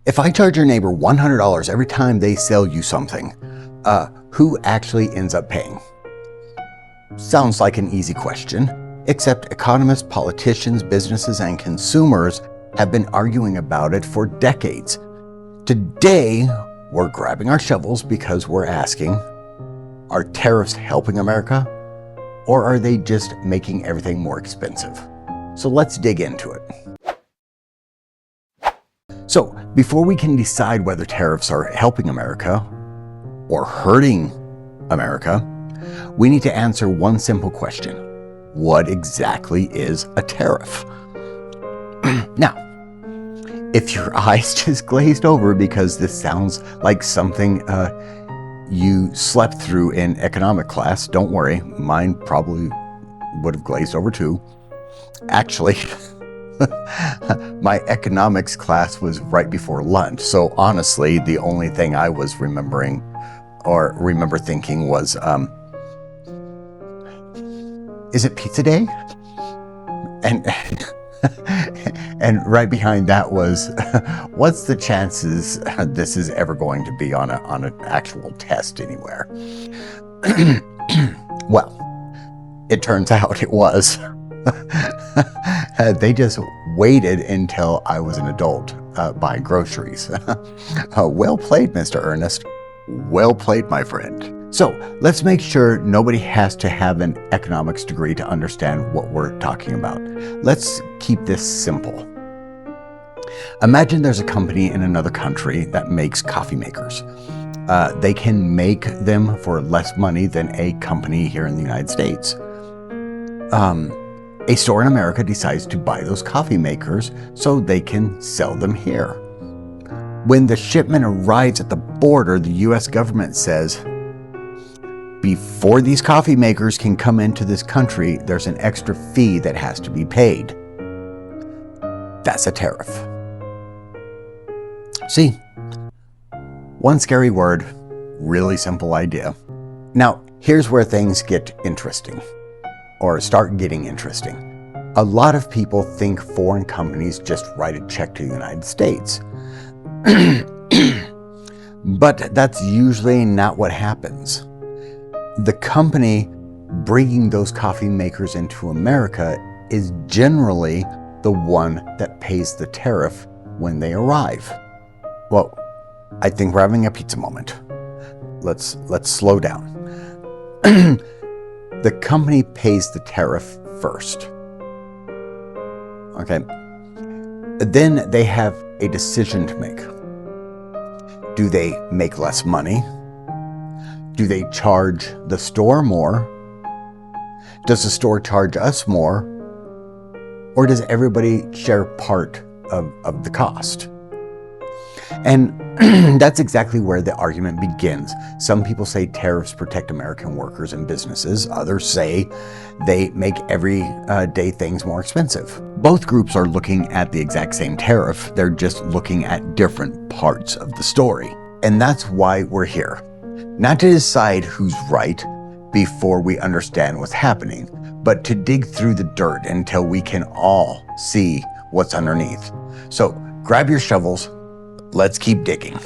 If I charge your neighbor $100 every time they sell you something, who actually ends up paying? Sounds like an easy question, except economists, politicians, businesses, and consumers have been arguing about it for decades. Today, we're grabbing our shovels because we're asking, are tariffs helping America, or are they just making everything more expensive? So let's dig into it. So before we can decide whether tariffs are helping America or hurting America, we need to answer one simple question. What exactly is a tariff? Now, if your eyes just glazed over because this sounds like something you slept through in economic class, don't worry, mine probably would have glazed over too. Actually, my economics class was right before lunch, so honestly, the only thing I was remembering or remember thinking was, is it pizza day? And and right behind that was, what's the chances this is ever going to be on an actual test anywhere? Well, it turns out it was. They just waited until I was an adult buying groceries. Well played, Mr. Ernest. Well played, my friend. So let's make sure nobody has to have an economics degree to understand what we're talking about. Let's keep this simple. Imagine there's a company in another country that makes coffee makers. They can make them for less money than a company here in the United States. A store in America decides to buy those coffee makers so they can sell them here. When the shipment arrives at the border, the US government says, before these coffee makers can come into this country, there's an extra fee that has to be paid. That's a tariff. See, one scary word, really simple idea. Now, here's where things get interesting, or start getting interesting. A lot of people think foreign companies just write a check to the United States. But that's usually not what happens. The company bringing those coffee makers into America is generally the one that pays the tariff when they arrive. Well, I think we're having a pizza moment. Let's slow down. The company pays the tariff first. Okay. Then they have a decision to make. Do they make less money? Do they charge the store more? Does the store charge us more? Or does everybody share part of the cost? And that's exactly where the argument begins. Some people say tariffs protect American workers and businesses. Others say they make everyday things more expensive. Both groups are looking at the exact same tariff. They're just looking at different parts of the story. And that's why we're here. Not to decide who's right before we understand what's happening, but to dig through the dirt until we can all see what's underneath. So grab your shovels. Let's keep digging.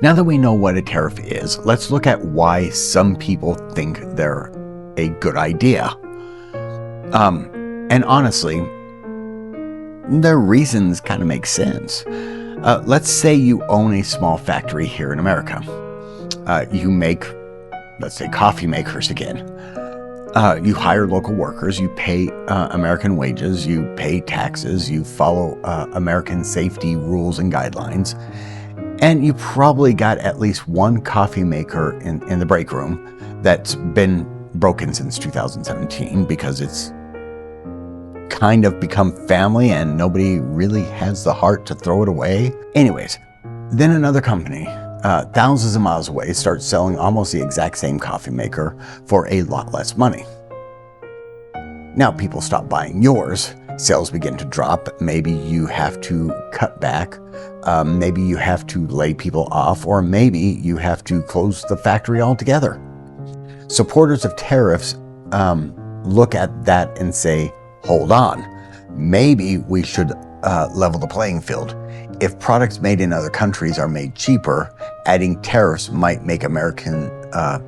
Now that we know what a tariff is, let's look at why some people think they're a good idea. And honestly, their reasons kind of make sense. Let's say you own a small factory here in America. You make, let's say, coffee makers again. You hire local workers, you pay American wages, you pay taxes, you follow American safety rules and guidelines, and you probably got at least one coffee maker in the break room that's been broken since 2017 because it's kind of become family and nobody really has the heart to throw it away. Anyways, then another company thousands of miles away starts selling almost the exact same coffee maker for a lot less money. Now people stop buying yours, sales begin to drop, maybe you have to cut back, maybe you have to lay people off, or maybe you have to close the factory altogether. Supporters of tariffs look at that and say, hold on, maybe we should level the playing field. If products made in other countries are made cheaper, adding tariffs might make American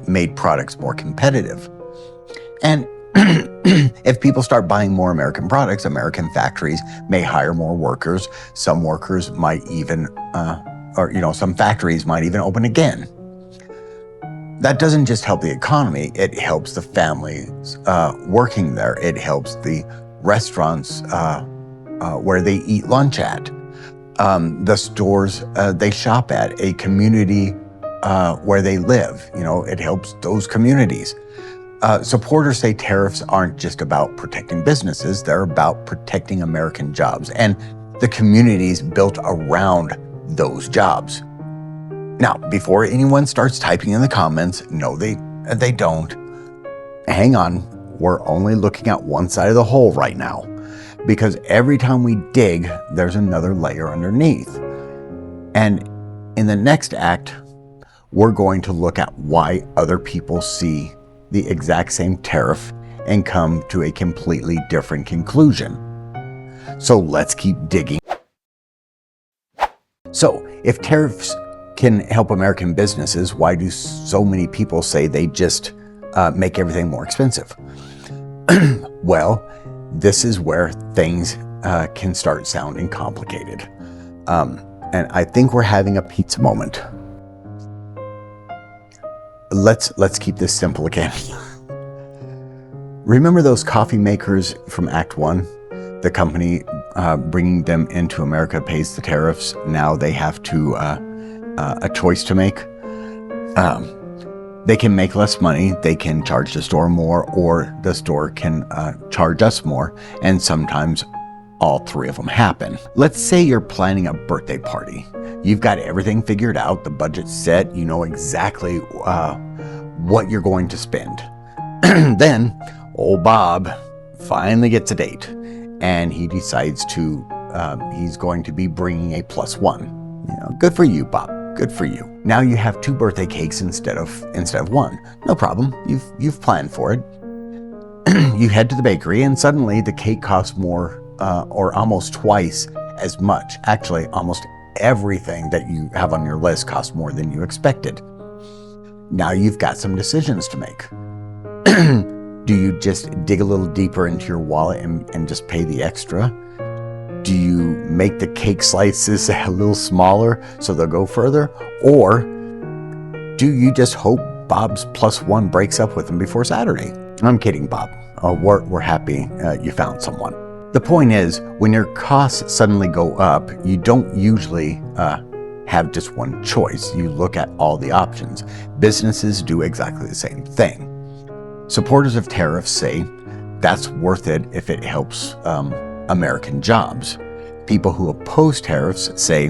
made products more competitive. And if people start buying more American products, American factories may hire more workers. Some workers might even, some factories might even open again. That doesn't just help the economy, it helps the families working there. It helps the restaurants where they eat lunch at, the stores they shop at, a community where they live. It helps those communities. Supporters say tariffs aren't just about protecting businesses, they're about protecting American jobs and the communities built around those jobs. Now, before anyone starts typing in the comments, no, they don't. Hang on, we're only looking at one side of the hole right now, because every time we dig, there's another layer underneath. And in the next act, we're going to look at why other people see the exact same tariff and come to a completely different conclusion. So let's keep digging. So if tariffs can help American businesses, why do so many people say they just make everything more expensive? Well, this is where things can start sounding complicated. And I think we're having a pizza moment. Let's keep this simple again. Remember those coffee makers from Act 1? The company bringing them into America pays the tariffs. Now they have to a choice to make. They can make less money, they can charge the store more, or the store can charge us more, and sometimes all three of them happen. Let's say you're planning a birthday party. You've got everything figured out, the budget's set, you know exactly what you're going to spend. Then old Bob finally gets a date, and he decides to, he's going to be bringing a +1. Good for you, Bob. Good for you. Now you have 2 birthday cakes instead of 1. No problem. You've planned for it. You head to the bakery, and suddenly the cake costs more, or almost twice as much. Actually, almost everything that you have on your list costs more than you expected. Now you've got some decisions to make. Do you just dig a little deeper into your wallet and just pay the extra? Do you make the cake slices a little smaller so they'll go further? Or do you just hope Bob's +1 breaks up with him before Saturday? I'm kidding, Bob. We're happy you found someone. The point is, when your costs suddenly go up, you don't usually have just one choice. You look at all the options. Businesses do exactly the same thing. Supporters of tariffs say that's worth it if it helps American jobs. People who oppose tariffs say,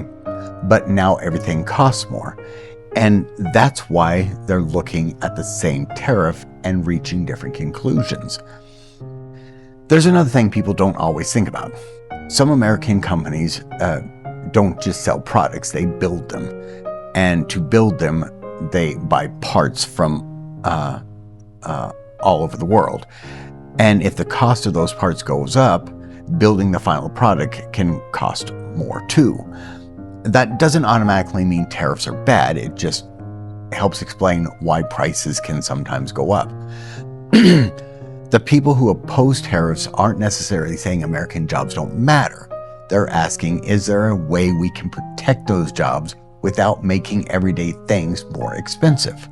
but now everything costs more. And that's why they're looking at the same tariff and reaching different conclusions. There's another thing people don't always think about. Some American companies don't just sell products, they build them. And to build them, they buy parts from all over the world. And if the cost of those parts goes up, building the final product can cost more too. That doesn't automatically mean tariffs are bad, it just helps explain why prices can sometimes go up. The people who oppose tariffs aren't necessarily saying American jobs don't matter. They're asking, is there a way we can protect those jobs without making everyday things more expensive?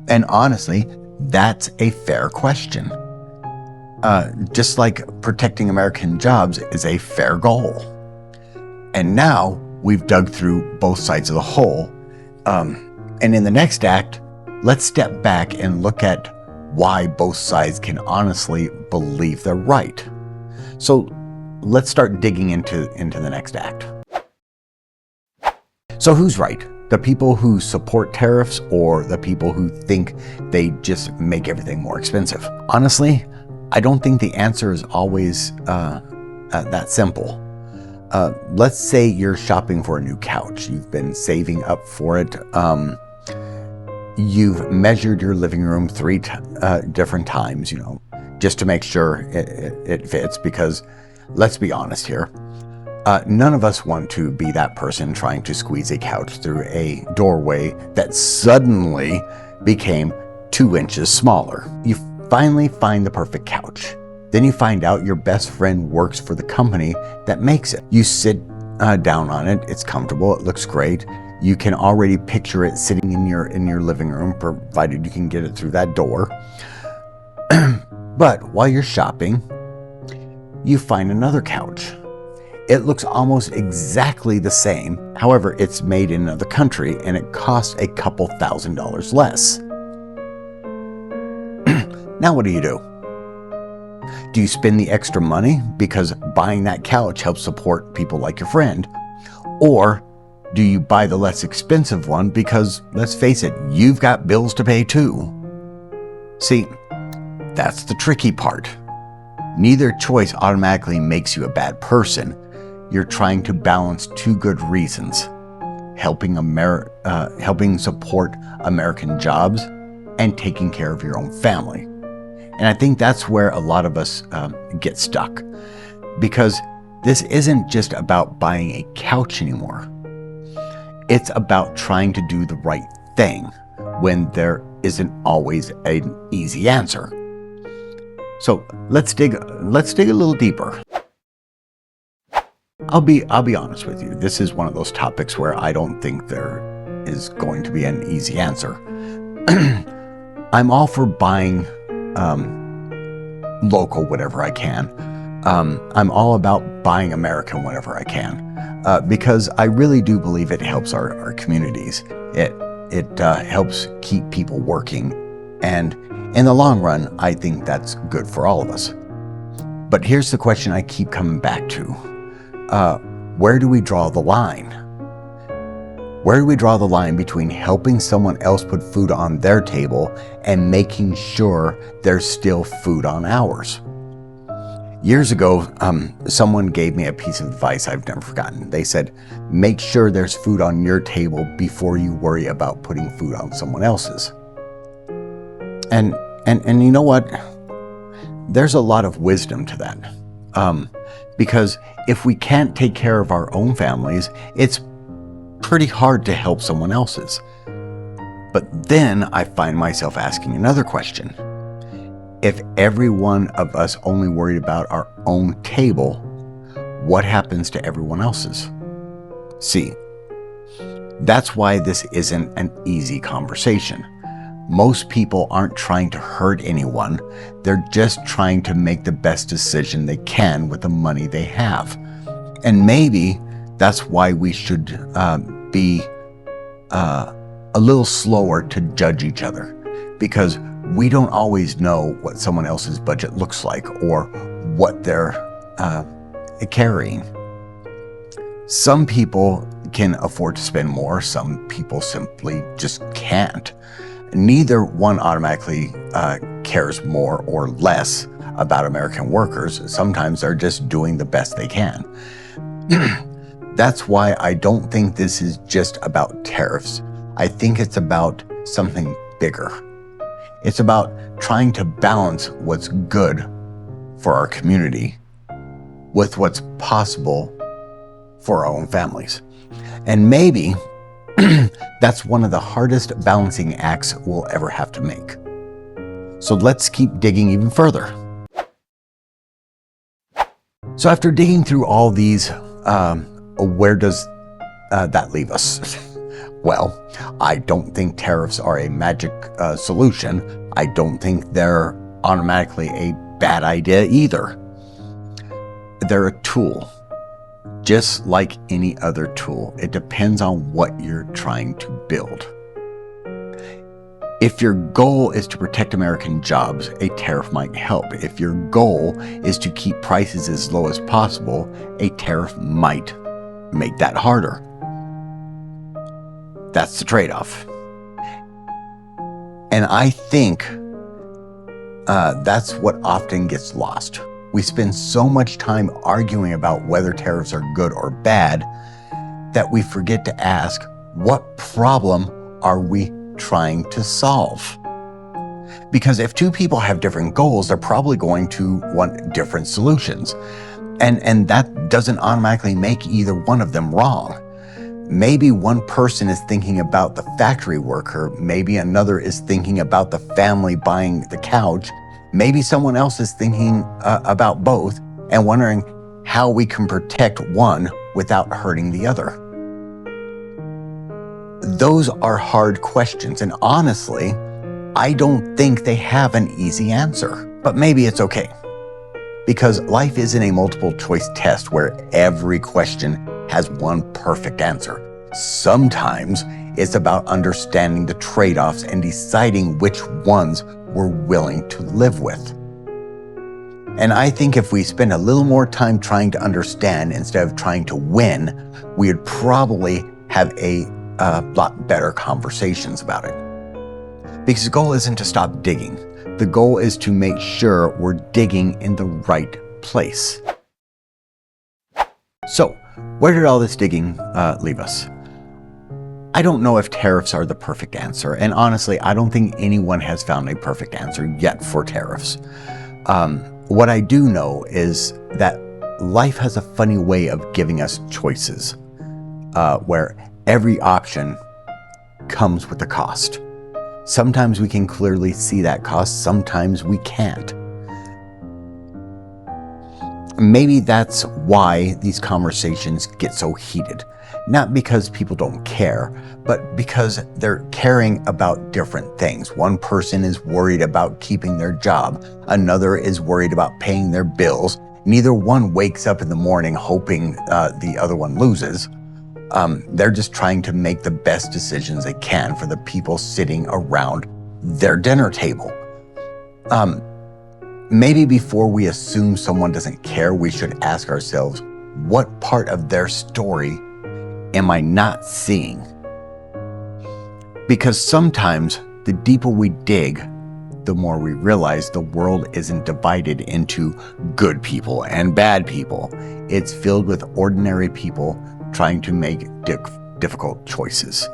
And honestly, that's a fair question. Just like protecting American jobs is a fair goal. And now we've dug through both sides of the hole. And in the next act, let's step back and look at why both sides can honestly believe they're right. So let's start digging into the next act. So who's right? The people who support tariffs or the people who think they just make everything more expensive? Honestly, I don't think the answer is always that simple. Let's say you're shopping for a new couch. You've been saving up for it. You've measured your living room 3 different times, just to make sure it fits, because let's be honest here. None of us want to be that person trying to squeeze a couch through a doorway that suddenly became 2 inches smaller. You finally find the perfect couch. Then you find out your best friend works for the company that makes it. You sit down on it. It's comfortable. It looks great. You can already picture it sitting in your living room, provided you can get it through that door. But while you're shopping, you find another couch. It looks almost exactly the same. However, it's made in another country and it costs a couple $1,000s less. Now what do? Do you spend the extra money because buying that couch helps support people like your friend? Or do you buy the less expensive one because, let's face it, you've got bills to pay too? See, that's the tricky part. Neither choice automatically makes you a bad person. You're trying to balance 2 good reasons: helping support American jobs and taking care of your own family. And I think that's where a lot of us get stuck, because this isn't just about buying a couch anymore. It's about trying to do the right thing when there isn't always an easy answer. So let's dig a little deeper. I'll be honest with you. This is one of those topics where I don't think there is going to be an easy answer. I'm all for buying local whenever I can. I'm all about buying American whenever I can, because I really do believe it helps our communities. It helps keep people working, and in the long run, I think that's good for all of us. But here's the question I keep coming back to. Where do we draw the line? Where do we draw the line between helping someone else put food on their table and making sure there's still food on ours? Years ago, someone gave me a piece of advice I've never forgotten. They said, make sure there's food on your table before you worry about putting food on someone else's. And you know what? There's a lot of wisdom to that. Because if we can't take care of our own families, it's pretty hard to help someone else's. But then I find myself asking another question. If every one of us only worried about our own table, what happens to everyone else's? See, that's why this isn't an easy conversation. Most people aren't trying to hurt anyone. They're just trying to make the best decision they can with the money they have. And maybe that's why we should be a little slower to judge each other, because we don't always know what someone else's budget looks like or what they're carrying. Some people can afford to spend more. Some people simply just can't. Neither one automatically cares more or less about American workers. Sometimes they're just doing the best they can. That's why I don't think this is just about tariffs. I think it's about something bigger. It's about trying to balance what's good for our community with what's possible for our own families. And maybe that's one of the hardest balancing acts we'll ever have to make. So let's keep digging even further. So after digging through all these, where does that leave us? Well, I don't think tariffs are a magic solution. I don't think they're automatically a bad idea either. They're a tool. Just like any other tool, it depends on what you're trying to build. If your goal is to protect American jobs, a tariff might help. If your goal is to keep prices as low as possible, a tariff might make that harder. That's the trade-off. And I think that's what often gets lost. We spend so much time arguing about whether tariffs are good or bad that we forget to ask, what problem are we trying to solve? Because if two people have different goals, they're probably going to want different solutions. And that doesn't automatically make either one of them wrong. Maybe one person is thinking about the factory worker, maybe another is thinking about the family buying the couch, maybe someone else is thinking about both and wondering how we can protect one without hurting the other. Those are hard questions, and honestly, I don't think they have an easy answer, but maybe it's okay. Because life isn't a multiple choice test where every question has one perfect answer. Sometimes it's about understanding the trade-offs and deciding which ones we're willing to live with. And I think if we spend a little more time trying to understand instead of trying to win, we would probably have a lot better conversations about it. Because the goal isn't to stop digging. The goal is to make sure we're digging in the right place. So, where did all this digging leave us? I don't know if tariffs are the perfect answer, and honestly, I don't think anyone has found a perfect answer yet for tariffs. What I do know is that life has a funny way of giving us choices, where every option comes with a cost. Sometimes we can clearly see that cost, sometimes we can't. Maybe that's why these conversations get so heated. Not because people don't care, but because they're caring about different things. One person is worried about keeping their job. Another is worried about paying their bills. Neither one wakes up in the morning hoping the other one loses. They're just trying to make the best decisions they can for the people sitting around their dinner table. Maybe before we assume someone doesn't care, we should ask ourselves, what part of their story am I not seeing? Because sometimes the deeper we dig, the more we realize the world isn't divided into good people and bad people. It's filled with ordinary people trying to make difficult choices.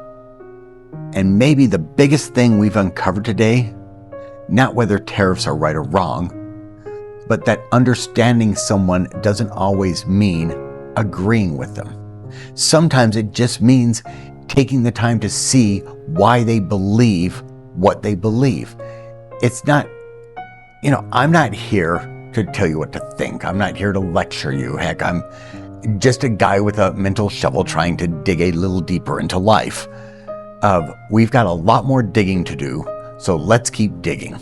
And maybe the biggest thing we've uncovered today, not whether tariffs are right or wrong, but that understanding someone doesn't always mean agreeing with them. Sometimes it just means taking the time to see why they believe what they believe. It's not, I'm not here to tell you what to think. I'm not here to lecture you. Heck, I'm just a guy with a mental shovel trying to dig a little deeper into life. We've got a lot more digging to do, so let's keep digging.